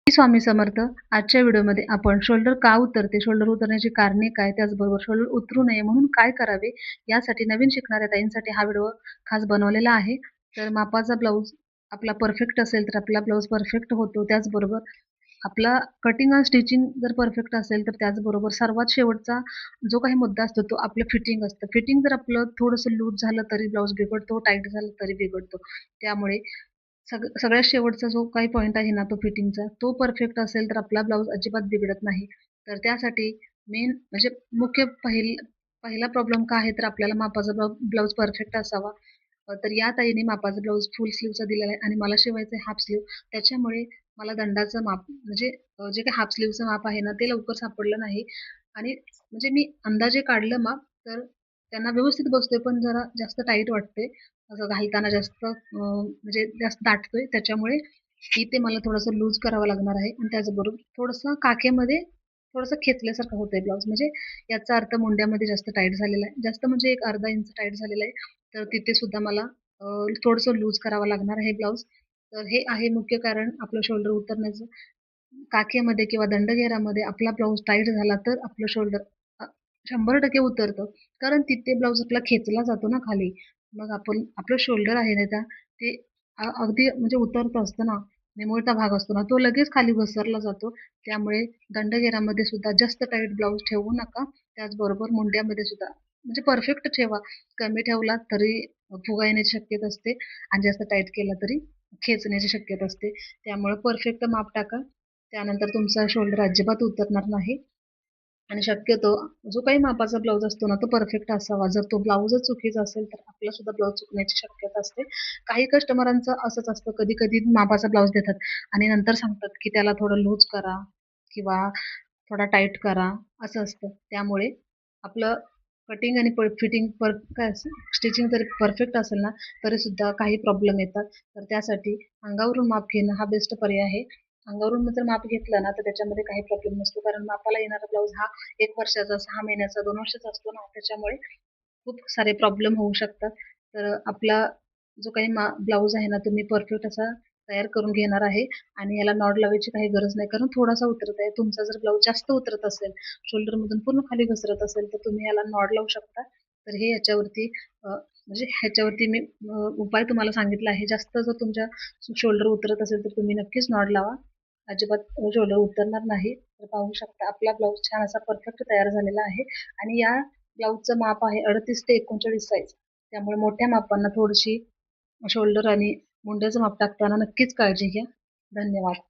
स्वामी समर्थ. आजच्या व्हिडिओमध्ये आपण शोल्डर का उतरते, शोल्डर उतरण्याची कारणे काय, त्याचबरोबर शोल्डर उतरू नये म्हणून काय करावे, यासाठी नवीन शिकणाऱ्या ताईंसाठी हा व्हिडिओ खास बनवलेला आहे. तर मापाचा ब्लाऊज आपला परफेक्ट असेल तर आपला ब्लाऊज परफेक्ट होतो. त्याचबरोबर आपला कटिंग आणि स्टिचिंग जर परफेक्ट असेल तर त्याचबरोबर सर्वात शेवटचा जो काही मुद्दा असतो तो आपलं फिटिंग असतं. फिटिंग जर आपलं थोडंसं लूज झालं तरी ब्लाऊज बिघडतो, टाईट झालं तरी बिघडतो. त्यामुळे सगळ्यात शेवटचा जो काही पॉइंट आहे ना तो फिटिंगचा, तो परफेक्ट असेल तर आपला ब्लाऊज अजिबात बिघडत नाही. तर त्यासाठी मेन म्हणजे मुख्य पहिला प्रॉब्लेम काय आहे तर आपल्याला मापाचा ब्लाऊज परफेक्ट असावा. तर या ताईने मापाचा ब्लाऊज फुल स्लीव्हचा दिलेला आहे आणि मला शिवायचं आहे हाफ स्लीव्ह. त्याच्यामुळे मला दंडाचं माप म्हणजे जे काही हाफ स्लीव्हचं माप आहे ना ते लवकर सापडलं नाही आणि म्हणजे मी अंदाजे काढलं माप तर त्यांना व्यवस्थित बसतोय पण जरा जास्त टाईट वाटते. असं घालताना जास्त म्हणजे जास्त दाटतोय त्याच्यामुळे इथे मला थोडंसं लूज करावं लागणार आहे आणि त्याचबरोबर थोडंसं काखेमध्ये थोडंसं खेचल्यासारखं होतंय ब्लाऊज म्हणजे याचा अर्थ मुंड्यामध्ये जास्त टाईट झालेला आहे. जास्त म्हणजे एक अर्धा इंच टाईट झालेला आहे. तर तिथे सुद्धा मला थोडंसं लूज करावं लागणार आहे ब्लाऊज. तर हे आहे मुख्य कारण आपलं शोल्डर उतरण्याचं. काखेमध्ये किंवा दंडघेरामध्ये आपला ब्लाऊज टाईट झाला तर आपलं शोल्डर 100% उतरतं. कारण तिथे ब्लाऊज आपला खेचला जातो ना खाली. मग आपण आपलं शोल्डर आहे ना ते अगदी म्हणजे उतरतं असतं ना, निमुळता भाग असतो ना, तो लगेच खाली घसरला जातो. त्यामुळे दंडघेरामध्ये सुद्धा जास्त टाईट ब्लाऊज ठेवू नका. त्याचबरोबर मुंड्यामध्ये सुद्धा म्हणजे परफेक्ट ठेवा. कमी ठेवला तरी फुगा येण्याची शक्यता असते आणि जास्त टाईट केला तरी खेचण्याची शक्यता असते. त्यामुळे परफेक्ट माप टाका. त्यानंतर तुमचा शोल्डर अजिबात उतरणार नाही आणि शक्यतो जो काही मापाचा ब्लाऊज असतो ना, तो परफेक्ट असावा. जर तो ब्लाऊजच चुकीचा असेल, तर आपला सुद्धा ब्लाऊज चुकण्याची शक्यता असते. काही कस्टमरांचं असंच असतं, कधी-कधी मापाचा ब्लाऊज देतात आणि नंतर सांगतात, की त्याला थोडं लूज करा किंवा थोडा टाईट करा, असं असतं. त्यामुळे आपलं कटिंग आणि फिटिंग काय स्टिचिंग जरी परफेक्ट असेल ना, तरीसुद्धा काही प्रॉब्लेम येतात. तर त्यासाठी अंगावरून माप घेणं हा बेस्ट पर्याय आहे. अंगावरून जर माप घेतलं ना, तर त्याच्यामध्ये काही प्रॉब्लेम नसतो. कारण मापाला येणारा ब्लाऊज हा 1 वर्षाचा, 6 महिन्याचा, 2 वर्षाचा असतो ना, त्याच्यामुळे खूप सारे प्रॉब्लेम होऊ शकतात. तर आपला जो काही ब्लाऊज आहे ना, तुम्ही परफेक्ट असा तयार करून घेणार आहे आणि याला नॉड लावायची काही गरज नाही. कारण थोडासा उतरत आहे. तुमचा जर ब्लाऊज जास्त उतरत असेल, शोल्डरमधून पूर्ण खाली घसरत असेल, तर तुम्ही याला नॉड लावू शकता. तर हे याच्यावरती म्हणजे ह्याच्यावरती मी उपाय तुम्हाला सांगितला आहे. जास्त जर तुमच्या शोल्डर उतरत असेल, तर तुम्ही नक्कीच नॉड लावा. अजिबात शोल्डर उतरणार नाही. तर पाहू शकता आपला ब्लाऊज छान असा परफेक्ट तयार झालेला आहे आणि या ब्लाऊजचं माप आहे 38 ते 39 साइज. त्यामुळे मोठ्या मापांना थोडीशी शोल्डर आणि मुंड्याचं माप टाकताना नक्कीच काळजी घ्या. धन्यवाद.